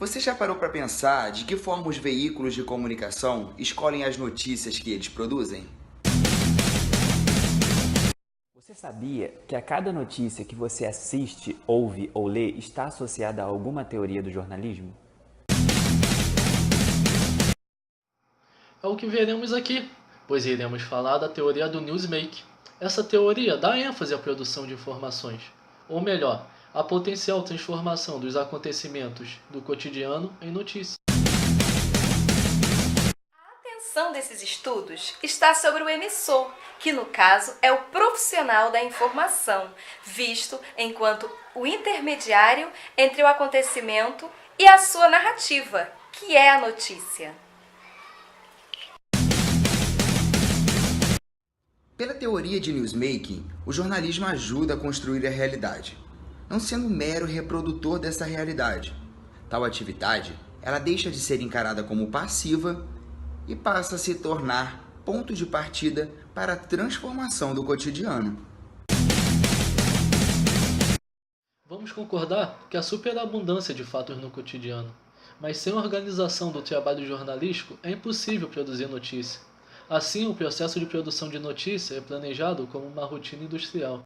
Você já parou para pensar de que forma os veículos de comunicação escolhem as notícias que eles produzem? Você sabia que a cada notícia que você assiste, ouve ou lê está associada a alguma teoria do jornalismo? É o que veremos aqui, pois iremos falar da teoria do newsmaking. Essa teoria dá ênfase à produção de informações, ou melhor, à potencial transformação dos acontecimentos do cotidiano em notícias. A atenção desses estudos está sobre o emissor, que no caso é o profissional da informação, visto enquanto o intermediário entre o acontecimento e a sua narrativa, que é a notícia. Pela teoria de newsmaking, o jornalismo ajuda a construir a realidade, não sendo um mero reprodutor dessa realidade. Tal atividade, ela deixa de ser encarada como passiva e passa a se tornar ponto de partida para a transformação do cotidiano. Vamos concordar que há superabundância de fatos no cotidiano, mas sem organização do trabalho jornalístico é impossível produzir notícia. Assim, o processo de produção de notícia é planejado como uma rotina industrial.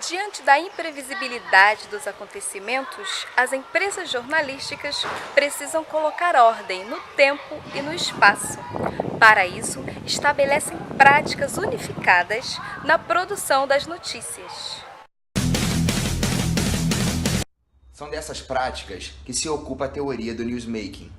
Diante da imprevisibilidade dos acontecimentos, as empresas jornalísticas precisam colocar ordem no tempo e no espaço. Para isso, estabelecem práticas unificadas na produção das notícias. São dessas práticas que se ocupa a teoria do newsmaking.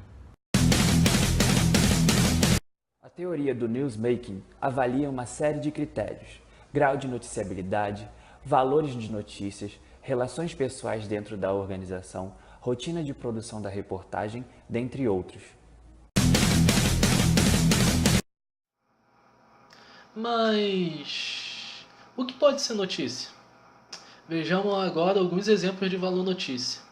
A teoria do newsmaking avalia uma série de critérios: grau de noticiabilidade, valores de notícias, relações pessoais dentro da organização, rotina de produção da reportagem, dentre outros. Mas o que pode ser notícia? Vejamos agora alguns exemplos de valor notícia.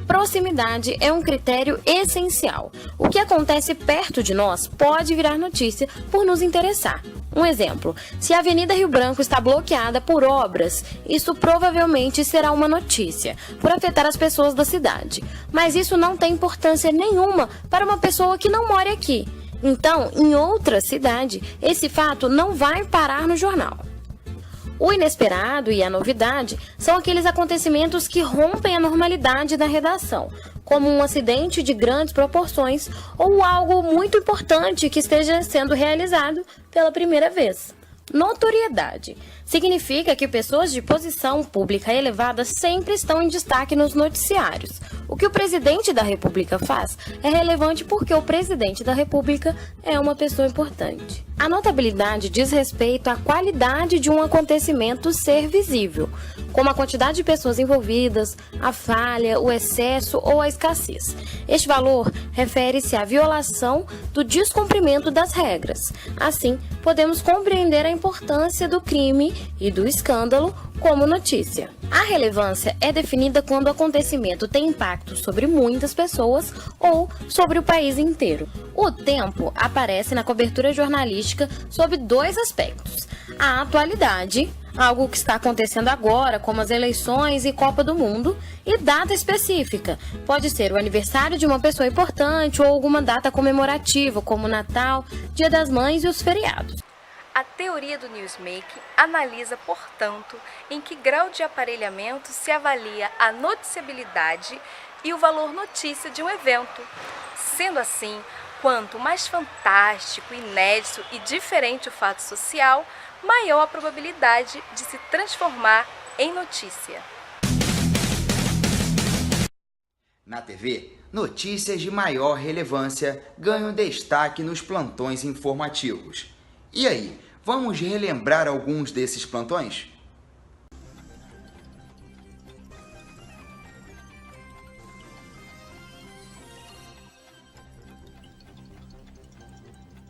Proximidade é um critério essencial. O que acontece perto de nós pode virar notícia por nos interessar. Um exemplo, se a Avenida Rio Branco está bloqueada por obras, isso provavelmente será uma notícia, por afetar as pessoas da cidade. Mas isso não tem importância nenhuma para uma pessoa que não mora aqui. Então, em outra cidade, esse fato não vai parar no jornal. O inesperado e a novidade são aqueles acontecimentos que rompem a normalidade da redação, como um acidente de grandes proporções ou algo muito importante que esteja sendo realizado pela primeira vez. Notoriedade significa que pessoas de posição pública elevada sempre estão em destaque nos noticiários. O que o presidente da República faz é relevante porque o presidente da República é uma pessoa importante. A notabilidade diz respeito à qualidade de um acontecimento ser visível, como a quantidade de pessoas envolvidas, a falha, o excesso ou a escassez. Este valor refere-se à violação do descumprimento das regras. Assim, podemos compreender a importância do crime e do escândalo como notícia. A relevância é definida quando o acontecimento tem impacto sobre muitas pessoas ou sobre o país inteiro. O tempo aparece na cobertura jornalística sob dois aspectos: a atualidade, algo que está acontecendo agora, como as eleições e Copa do Mundo, e data específica. Pode ser o aniversário de uma pessoa importante ou alguma data comemorativa, como Natal, Dia das Mães e os feriados. A teoria do newsmaking analisa, portanto, em que grau de aparelhamento se avalia a noticiabilidade e o valor notícia de um evento. Sendo assim, quanto mais fantástico, inédito e diferente o fato social, maior a probabilidade de se transformar em notícia. Na TV, notícias de maior relevância ganham destaque nos plantões informativos. E aí, vamos relembrar alguns desses plantões?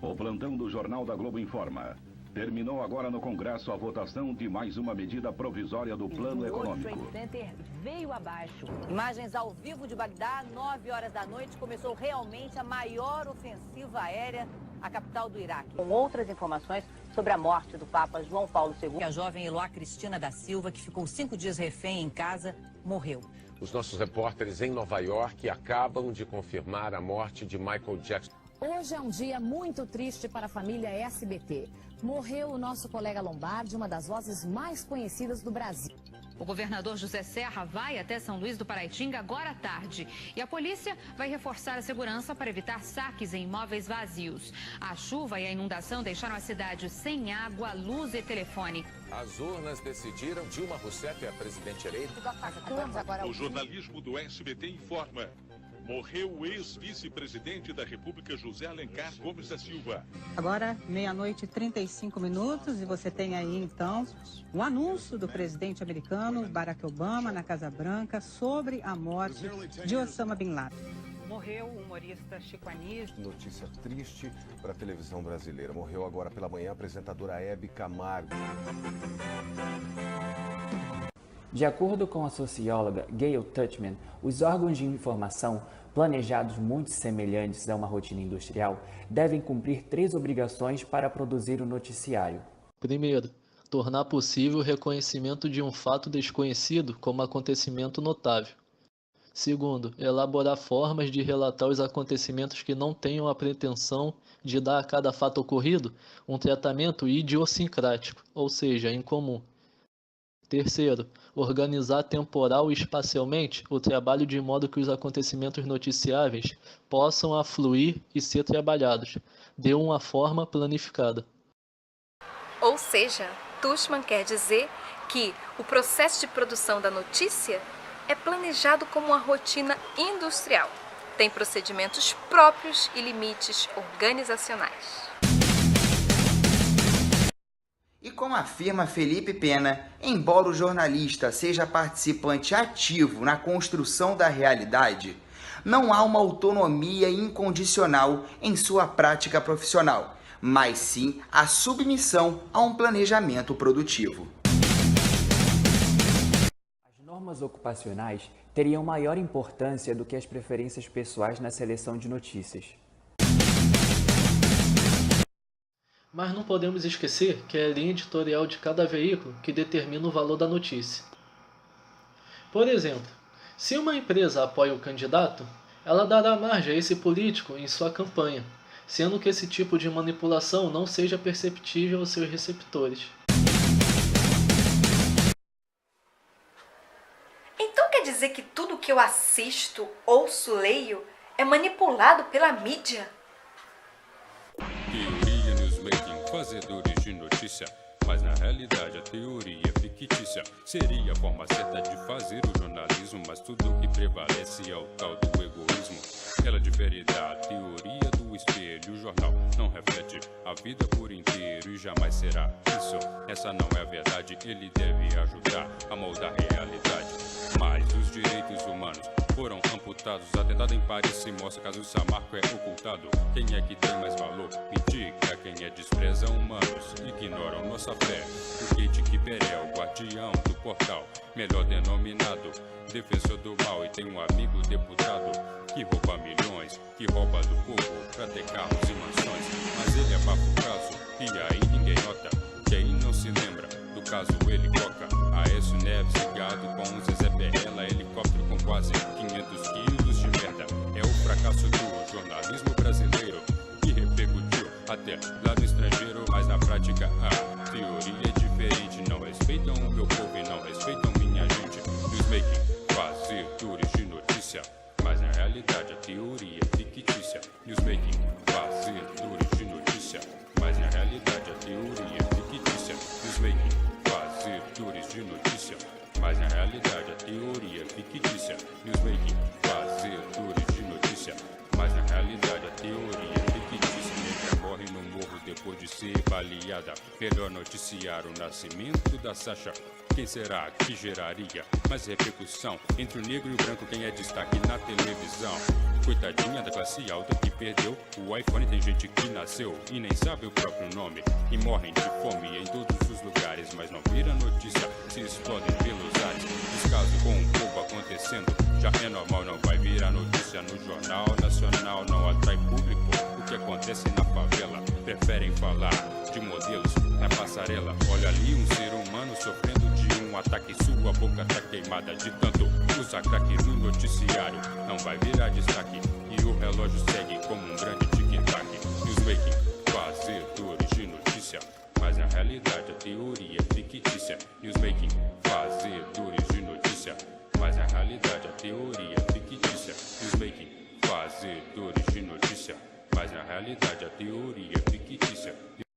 O plantão do Jornal da Globo informa. Terminou agora no Congresso a votação de mais uma medida provisória do Plano Econômico. O World Trade Center veio abaixo. Imagens ao vivo de Bagdá, 9 horas da noite, começou realmente a maior ofensiva aérea à capital do Iraque. Com outras informações sobre a morte do Papa João Paulo II. A jovem Eloá Cristina da Silva, que ficou 5 dias refém em casa, morreu. Os nossos repórteres em Nova York acabam de confirmar a morte de Michael Jackson. Hoje é um dia muito triste para a família SBT. Morreu o nosso colega Lombardi, uma das vozes mais conhecidas do Brasil. O governador José Serra vai até São Luís do Paraitinga agora à tarde. E a polícia vai reforçar a segurança para evitar saques em imóveis vazios. A chuva e a inundação deixaram a cidade sem água, luz e telefone. As urnas decidiram. Dilma Rousseff é a presidente eleita. O jornalismo do SBT informa. Morreu o ex-vice-presidente da República, José Alencar Gomes da Silva. Agora, 00:35, e você tem aí, então, um anúncio do presidente americano, Barack Obama, na Casa Branca, sobre a morte de Osama Bin Laden. Morreu o humorista Chico Anísio. Notícia triste para a televisão brasileira. Morreu agora pela manhã a apresentadora Hebe Camargo. De acordo com a socióloga Gayle Tuchman, os órgãos de informação, planejados muito semelhantes a uma rotina industrial, devem cumprir 3 obrigações para produzir o noticiário. Primeiro, tornar possível o reconhecimento de um fato desconhecido como acontecimento notável. Segundo, elaborar formas de relatar os acontecimentos que não tenham a pretensão de dar a cada fato ocorrido um tratamento idiosincrático, ou seja, incomum. Terceiro, organizar temporal e espacialmente o trabalho de modo que os acontecimentos noticiáveis possam afluir e ser trabalhados, de uma forma planificada. Ou seja, Tuchman quer dizer que o processo de produção da notícia é planejado como uma rotina industrial. Tem procedimentos próprios e limites organizacionais. E como afirma Felipe Pena, embora o jornalista seja participante ativo na construção da realidade, não há uma autonomia incondicional em sua prática profissional, mas sim a submissão a um planejamento produtivo. As normas ocupacionais teriam maior importância do que as preferências pessoais na seleção de notícias. Mas não podemos esquecer que é a linha editorial de cada veículo que determina o valor da notícia. Por exemplo, se uma empresa apoia o candidato, ela dará margem a esse político em sua campanha, sendo que esse tipo de manipulação não seja perceptível aos seus receptores. Então quer dizer que tudo que eu assisto, ouço, leio é manipulado pela mídia? Teoria newsmaking, fazedores de notícia. Mas na realidade a teoria é fictícia. Seria a forma certa de fazer o jornalismo, mas tudo que prevalece é o tal do egoísmo. Ela difere da teoria do espelho. O jornal não reflete a vida por inteiro e jamais será isso. Essa não é a verdade, ele deve ajudar a moldar a realidade. Mas os direitos humanos foram amputados. Atentado em Paris se mostra, caso Samarco é ocultado. Quem é que tem mais valor? Indica quem é despreza humanos, ignoram nossa fé. O gatekeeper é o guardião do portal, melhor denominado defensor do mal. E tem um amigo deputado que rouba milhões, que rouba do povo pra ter carros e mansões. Mas ele abafa o caso e aí ninguém nota. Quem não se lembra do caso Helicoca? Aécio Neves ligado com um Zezé Perrela, helicóptero com quase 500 quilos de merda. É o fracasso do jornalismo brasileiro que repercutiu até lá no estrangeiro. Mas na prática a teoria é diferente. Não respeitam o meu povo e não respeitam minha gente. Newsmaking, fazedores de notícia, mas na realidade a teoria é fictícia. Newsmaking, fazedores de notícia, mas na realidade a teoria é fictícia. Newsmaking, fazedores de notícia, mas na realidade a teoria é fictícia. Newsmaking, fazedores de notícia, mas na realidade a teoria é fictícia. Negra morre no morro depois de ser baleada. Melhor noticiar o nascimento da Sasha. Quem será que geraria mais repercussão? Entre o negro e o branco, quem é destaque na televisão? Coitadinha da classe alta que perdeu o iPhone. Tem gente que nasceu e nem sabe o próprio nome e morrem de fome em todos os lugares, mas não vira notícia, se explodem pelos ares. Descaso com o povo acontecendo já é normal, não vai virar notícia no jornal nacional. Não atrai público o que acontece na favela. Preferem falar de modelos passarela. Olha ali um ser humano sofrendo de um ataque. Sua boca tá queimada de tanto usar crack no noticiário. Não vai virar destaque e o relógio segue como um grande tic-tac. Newsmaking, fazedores de notícia, mas na realidade a teoria é fictícia. Newsmaking, fazedores de notícia, mas na realidade a teoria é fictícia. Newsmaking, fazedores de notícia, mas na realidade a teoria é fictícia.